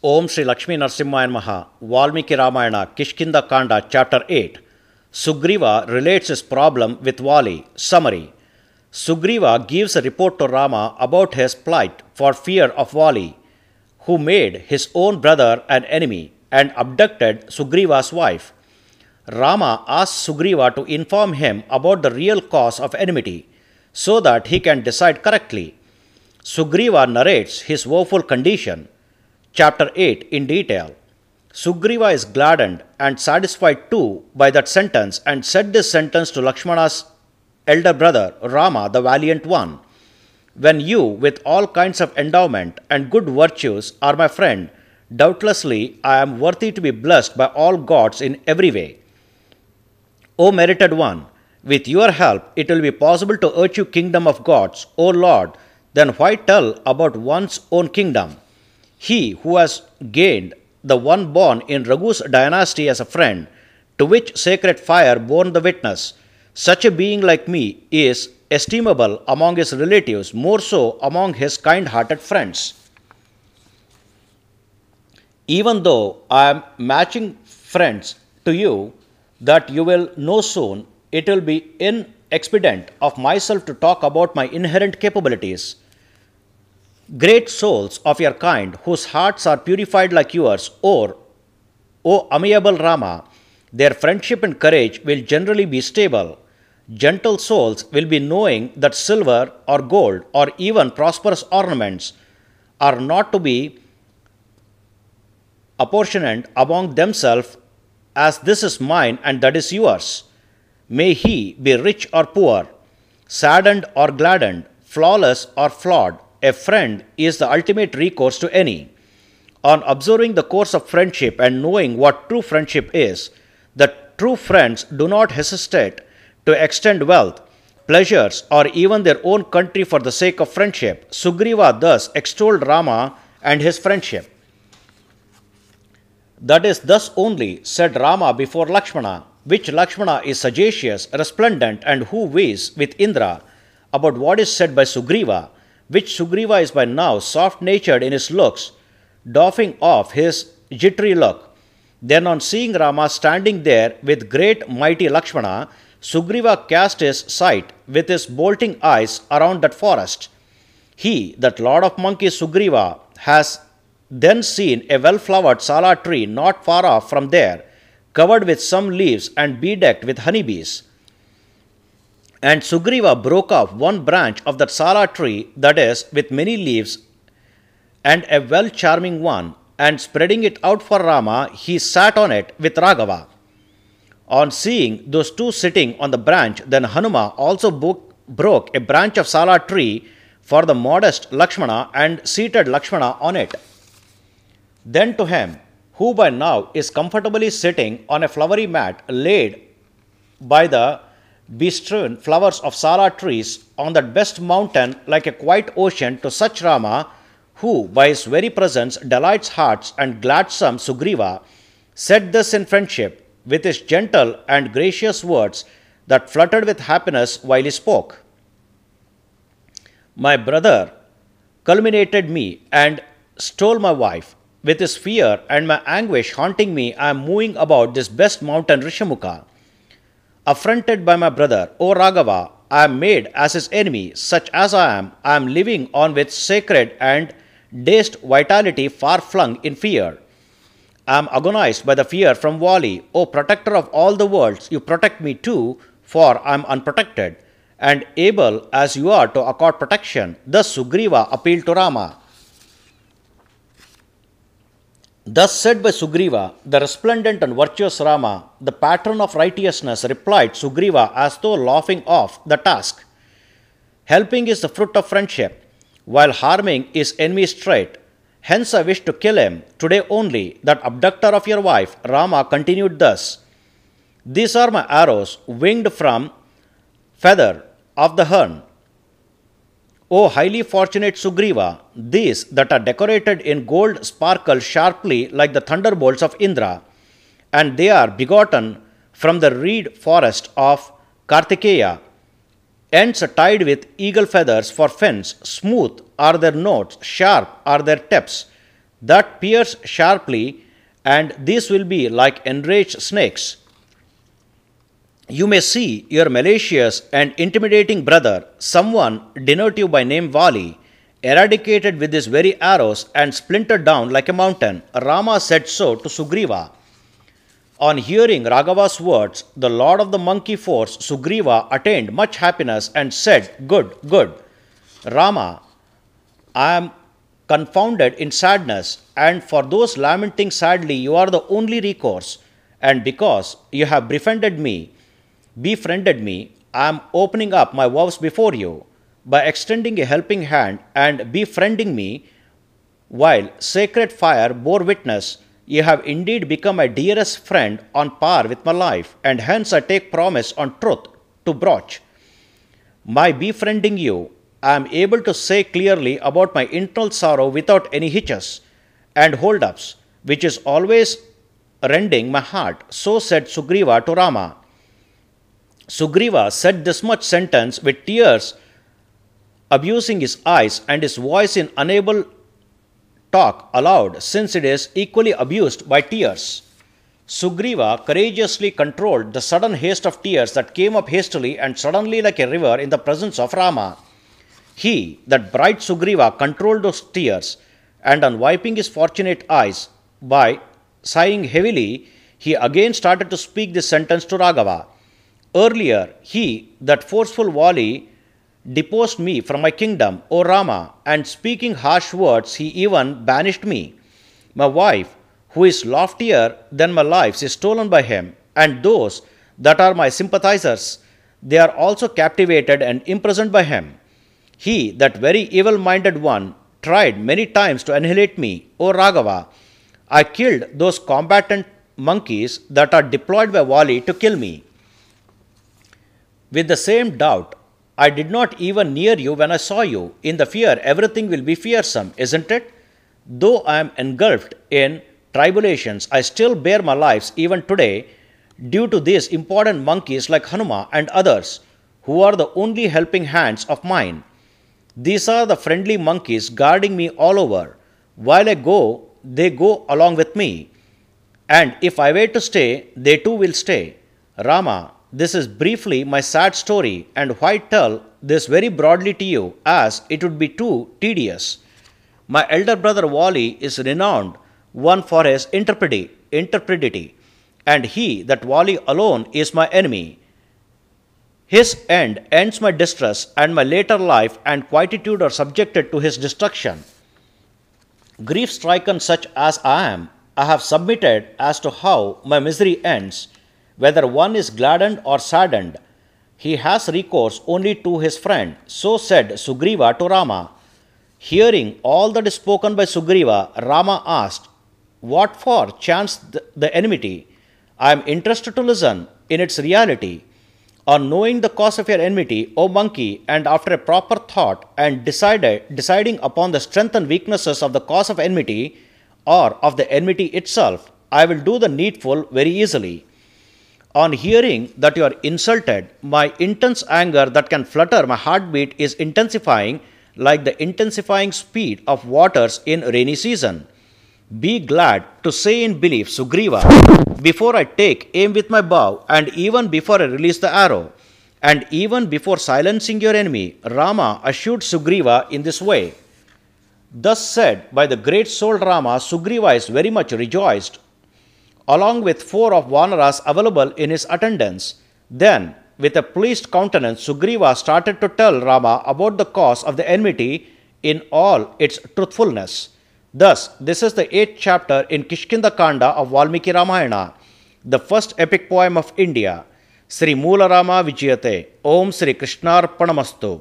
Om Shri Lakshmi Narsimhaya Namaha, Valmiki Ramayana, Kishkinda Kanda, Chapter 8. Sugriva relates his problem with Vali. Summary. Sugriva gives a report to Rama about his plight for fear of Vali, who made his own brother an enemy and abducted Sugriva's wife. Rama asks Sugriva to inform him about the real cause of enmity, so that he can decide correctly. Sugriva narrates his woeful condition. Chapter 8 in detail. Sugriva is gladdened and satisfied too by that sentence and said this sentence to Lakshmana's elder brother, Rama, the valiant one. When you, with all kinds of endowment and good virtues, are my friend, doubtlessly I am worthy to be blessed by all gods in every way. O merited one, with your help it will be possible to achieve kingdom of gods, O Lord. Then why tell about one's own kingdom? He who has gained the one born in Raghu's dynasty as a friend, to which sacred fire borne the witness, such a being like me is estimable among his relatives, more so among his kind-hearted friends. Even though I am matching friends to you, that you will know soon, it will be inexpedient of myself to talk about my inherent capabilities. Great souls of your kind, whose hearts are purified like yours, O amiable Rama, their friendship and courage will generally be stable. Gentle souls will be knowing that silver or gold or even prosperous ornaments are not to be apportioned among themselves as this is mine and that is yours. May he be rich or poor, saddened or gladdened, flawless or flawed, a friend is the ultimate recourse to any. On observing the course of friendship and knowing what true friendship is, the true friends do not hesitate to extend wealth, pleasures, or even their own country for the sake of friendship. Sugriva thus extolled Rama and his friendship. That is thus only, said Rama before Lakshmana, which Lakshmana is sagacious, resplendent, and who weighs with Indra, about what is said by Sugriva, which Sugriva is by now soft-natured in his looks, doffing off his jittery look. Then on seeing Rama standing there with great mighty Lakshmana, Sugriva cast his sight with his bolting eyes around that forest. He, that lord of monkeys Sugriva, has then seen a well-flowered sala tree not far off from there, covered with some leaves and bedecked with honeybees. And Sugriva broke off one branch of that sala tree, that is, with many leaves, and a well-charming one, and spreading it out for Rama, he sat on it with Raghava. On seeing those two sitting on the branch, then Hanuma also broke a branch of sala tree for the modest Lakshmana and seated Lakshmana on it. Then to him, who by now is comfortably sitting on a flowery mat laid by the bestrewn flowers of sala trees on that best mountain like a quiet ocean, to such Rama, who by his very presence delights hearts and gladsome Sugriva, said this in friendship, with his gentle and gracious words that fluttered with happiness while he spoke. My brother calumniated me and stole my wife. With his fear and my anguish haunting me, I am moving about this best mountain Rishamukha. Affronted by my brother, O Raghava, I am made as his enemy. Such as I am living on with sacred and dazed vitality far flung in fear. I am agonized by the fear from Vali. O protector of all the worlds, you protect me too, for I am unprotected, and able as you are to accord protection. Thus Sugriva appealed to Rama. Thus said by Sugriva, the resplendent and virtuous Rama, the patron of righteousness, replied Sugriva as though laughing off the task. Helping is the fruit of friendship, while harming is enemy's trait. Hence I wish to kill him today only. That abductor of your wife, Rama, continued thus. These are my arrows, winged from feather of the hern. O highly fortunate Sugriva, these that are decorated in gold sparkle sharply like the thunderbolts of Indra, and they are begotten from the reed forest of Kartikeya. Ends are tied with eagle feathers for fins, smooth are their notes, sharp are their tips. that pierce sharply, and these will be like enraged snakes. You may see your malicious and intimidating brother, someone denotive by name Vali, eradicated with his very arrows and splintered down like a mountain. Rama said so to Sugriva. On hearing Raghava's words, the lord of the monkey force, Sugriva, attained much happiness and said, "Good, good. Rama, I am confounded in sadness, and for those lamenting sadly, you are the only recourse. And because you have befriended me, I am opening up my vows before you by extending a helping hand and befriending me, while sacred fire bore witness. You have indeed become my dearest friend on par with my life, and hence I take promise on truth to broach. By befriending you, I am able to say clearly about my internal sorrow without any hitches and hold-ups, which is always rending my heart." So said Sugriva to Rama. Sugriva said this much sentence with tears abusing his eyes and his voice in unable talk aloud, since it is equally abused by tears. Sugriva courageously controlled the sudden haste of tears that came up hastily and suddenly like a river in the presence of Rama. He, that bright Sugriva, controlled those tears, and on wiping his fortunate eyes by sighing heavily, he again started to speak this sentence to Raghava. Earlier, he, that forceful Vali, deposed me from my kingdom, O Rama, and speaking harsh words, he even banished me. My wife, who is loftier than my life, is stolen by him, and those that are my sympathizers, they are also captivated and imprisoned by him. He, that very evil-minded one, tried many times to annihilate me, O Raghava. I killed those combatant monkeys that are deployed by Vali to kill me. With the same doubt, I did not even near you when I saw you. In the fear, everything will be fearsome, isn't it? Though I am engulfed in tribulations, I still bear my lives even today due to these important monkeys like Hanuma and others, who are the only helping hands of mine. These are the friendly monkeys guarding me all over. While I go, they go along with me. And if I wait to stay, they too will stay. Rama, this is briefly my sad story, and why tell this very broadly to you, as it would be too tedious. My elder brother Vali is renowned one for his intrepidity, and he, that Vali alone, is my enemy. His end ends my distress, and my later life and quietude are subjected to his destruction. Grief-stricken such as I am, I have submitted as to how my misery ends. Whether one is gladdened or saddened, he has recourse only to his friend. So said Sugriva to Rama. Hearing all that is spoken by Sugriva, Rama asked, "What for chanced the enmity? I am interested to listen in its reality." On knowing the cause of your enmity, O monkey, and after a proper thought and deciding upon the strength and weaknesses of the cause of enmity, or of the enmity itself, I will do the needful very easily. On hearing that you are insulted, my intense anger that can flutter my heartbeat is intensifying like the intensifying speed of waters in rainy season. Be glad to say in belief, Sugriva, before I take aim with my bow, and even before I release the arrow, and even before silencing your enemy, Rama assured Sugriva in this way. Thus said by the great souled Rama, Sugriva is very much rejoiced, along with 4 of Vanaras available in his attendance. Then, with a pleased countenance, Sugriva started to tell Rama about the cause of the enmity in all its truthfulness. Thus, this is the 8th chapter in Kishkinda Kanda of Valmiki Ramayana, the first epic poem of India. Sri Moola Rama Vijayate. Om Sri Krishnarpanamastu.